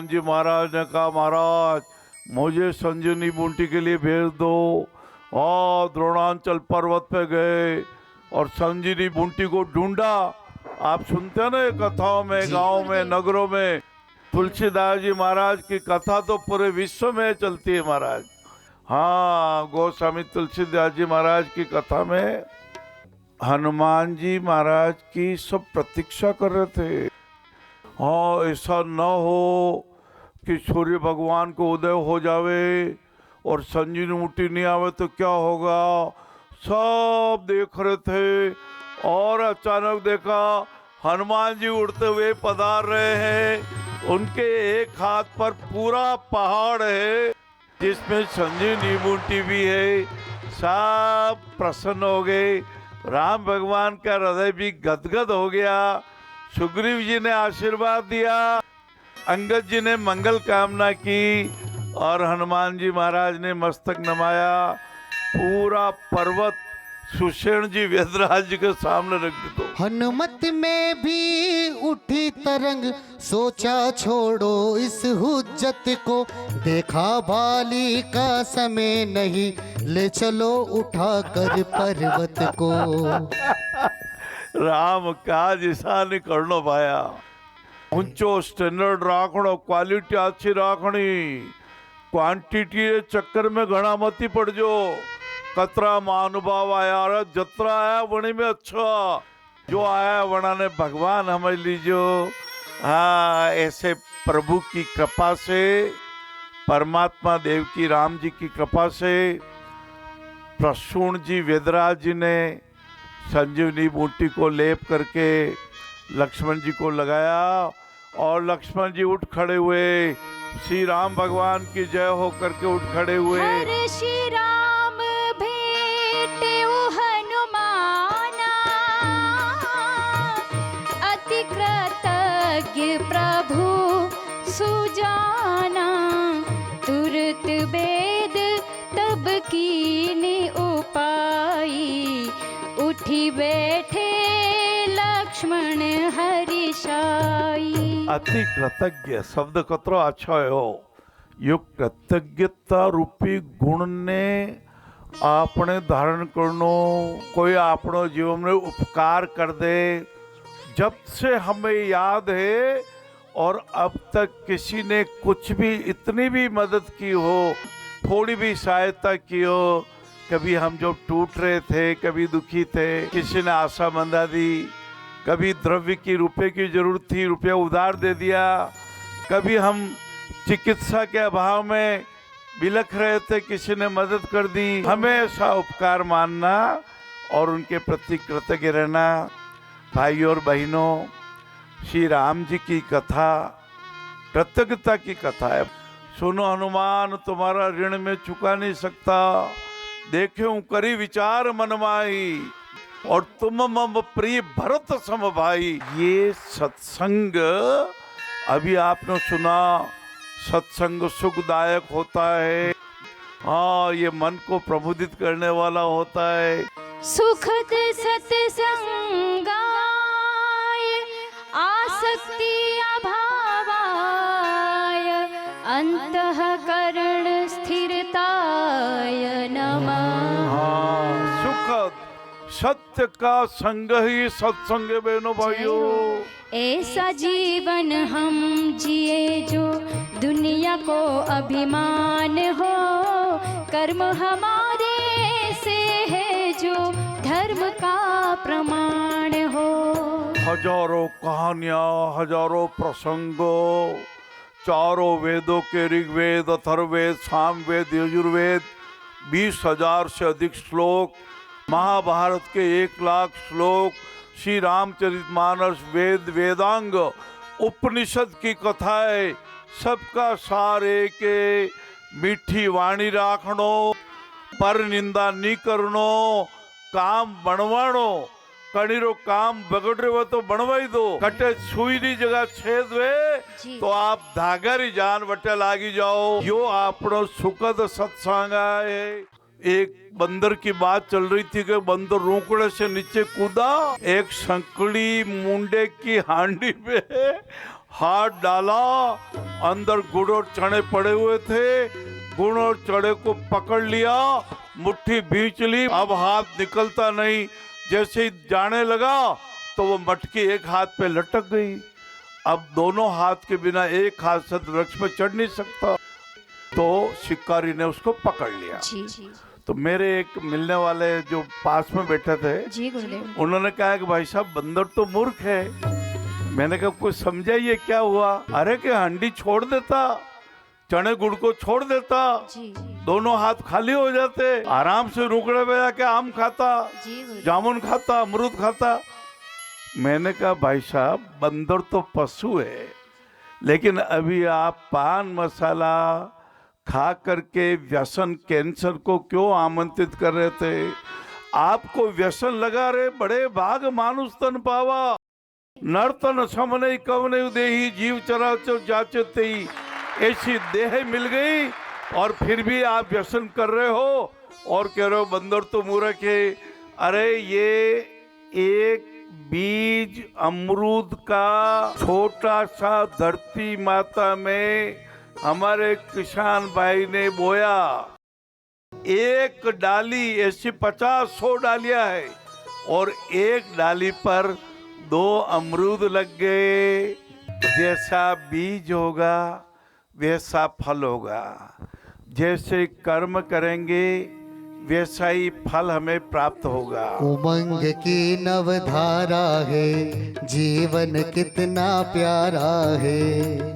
हनुमान जी महाराज ने कहा, महाराज मुझे संजीवनी बूटी के लिए भेज दो। और द्रोणांचल पर्वत पे गए और संजीवनी बूटी को ढूंढा। आप सुनते हैं ना ये कथाओं में, गाँव में, नगरों में। तुलसीदास जी महाराज की कथा तो पूरे विश्व में चलती है महाराज। हाँ, गोस्वामी तुलसीदास जी महाराज की कथा में हनुमान जी महाराज की सब प्रतीक्षा कर रहे थे। हाँ, ऐसा न हो कि सूर्य भगवान को उदय हो जावे और संजीवनी बूटी नहीं आवे तो क्या होगा। सब देख रहे थे और अचानक देखा हनुमान जी उड़ते हुए पधार रहे हैं। उनके एक हाथ पर पूरा पहाड़ है जिसमें संजीवनी बूटी भी है। सब प्रसन्न हो गए। राम भगवान का हृदय भी गदगद हो गया। सुग्रीव जी ने आशीर्वाद दिया, अंगद जी ने मंगल कामना की और हनुमान जी महाराज ने मस्तक नमाया। पूरा पर्वत सुषेण जी वेदराज जी के सामने रख दो। हनुमत में भी उठी तरंग, सोचा छोड़ो इस हुज्जत को। देखा बाली का समय नहीं, ले चलो उठा कर पर्वत को। राम काज ऐसा नहीं करनो भाया। ऊंचो स्टैंडर्ड राखणो, क्वालिटी अच्छी राखणी। क्वांटिटी चक्कर में घना मती पड़जो। कतरा महानुभाव आया और जतरा आया वणी में अच्छा। जो आया वणा ने भगवान हमें लीजो। हाँ, ऐसे प्रभु की कृपा से, परमात्मा देव की राम जी की कृपा से प्रसून जी वेदराज जी ने संजीवनी बूटी को लेप करके लक्ष्मण जी को लगाया और लक्ष्मण जी उठ खड़े हुए। श्री राम भगवान की जय हो करके उठ खड़े हुए। हर श्री राम भेटेउ हनुमाना, अति कृतज्ञ प्रभु सुजाना। तुरत वेद तब कीन्ही उपाई, उठी बैठे लक्ष्मण हर्षाई। अति कृतज्ञ शब्द कतरो अच्छा हो। यो कृतज्ञता रूपी गुण ने आपने धारण करनो। कोई आपनो जीवन में उपकार कर दे, जब से हमें याद है और अब तक किसी ने कुछ भी इतनी भी मदद की हो, थोड़ी भी सहायता की हो। कभी हम जो टूट रहे थे, कभी दुखी थे, किसी ने आशा मंदा दी। कभी द्रव्य की, रुपए की जरूरत थी, रुपया उधार दे दिया। कभी हम चिकित्सा के अभाव में बिलख रहे थे, किसी ने मदद कर दी। हमेशा उपकार मानना और उनके प्रति कृतज्ञ रहना। भाइयों और बहनों, श्री राम जी की कथा कृतज्ञता की कथा है। सुनो हनुमान, तुम्हारा ऋण में चुका नहीं सकता। देखे करी विचार मन माही, और तुम मम प्रिय भरत सम भाई। ये सत्संग अभी आपने सुना, सत्संग सुखदायक होता है। हाँ, ये मन को प्रबोधित करने वाला होता है। सुखद सत्संगाय, आसक्ति अभावाय, अंतःकरण स्थिरताय नमः। हाँ, सुखद सत्य का संग ही सत्संग है बहनों भाइयों। ऐसा जीवन हम जिए जो दुनिया को अभिमान हो। कर्म हमारे से है जो धर्म का प्रमाण हो। हजारों कहानियां, हजारों प्रसंगों, चारों वेदों के ऋग्वेद, अथर्ववेद, सामवेद, यजुर्वेद, 20,000 से अधिक श्लोक, महाभारत के 1,00,000 श्लोक, श्री रामचरितमानस, वेद, वेदांग, उपनिषद की कथाएं, सबका सार एक। मीठी वाणी राखणो, पर निंदा नहीं करनो, काम बनवाणो। कणीरो काम बगड़ रहे हो तो बनवाई दो। कटे सुई नी जगह छेद वे तो आप धागारी जान वटे लागी जाओ। यो आपनो सुखद सत्संग है। एक बंदर की बात चल रही थी कि बंदर रोकड़े से नीचे कूदा, एक संकड़ी मुंडे की हांडी पे हाथ डाला, अंदर गुड़ और चने पड़े हुए थे, गुड़ और चने को पकड़ लिया, मुट्ठी भींच ली, अब हाथ निकलता नहीं। जैसे ही जाने लगा तो वो मटकी एक हाथ पे लटक गई। अब दोनों हाथ के बिना एक हाथ से वृक्ष पे चढ़ नहीं सकता, तो शिकारी ने उसको पकड़ लिया। जी तो मेरे एक मिलने वाले जो पास में बैठे थे, जी गुरुदेव। उन्होंने कहा कि भाई साहब बंदर तो मूर्ख है। मैंने कहा कुछ समझाइए क्या हुआ। अरे कि हंडी छोड़ देता, चने गुड़ को छोड़ देता, जी दोनों हाथ खाली हो जाते, आराम से रुकड़े में जाके आम खाता, जी गुरुदेव। जामुन खाता, अमरूद खाता। मैंने कहा भाई साहब बंदर तो पशु है, लेकिन अभी आप पान मसाला खा करके व्यसन कैंसर को क्यों आमंत्रित कर रहे थे? आपको व्यसन लगा रहे, बड़े भाग मानुष तन पावा, नर्तन समने कवने देही जीव चराचर जाचते ही, ऐसी देह मिल गई और फिर भी आप व्यसन कर रहे हो और कह रहे हो बंदर तो मूर्ख है। अरे ये एक बीज अमरूद का छोटा सा धरती माता में हमारे किसान भाई ने बोया, एक डाली ऐसी 50-100 डालियां है और एक डाली पर 2 अमरूद लग गए। जैसा बीज होगा वैसा फल होगा, जैसे कर्म करेंगे वैसा ही फल हमें प्राप्त होगा। उमंग की नवधारा है, जीवन कितना प्यारा है।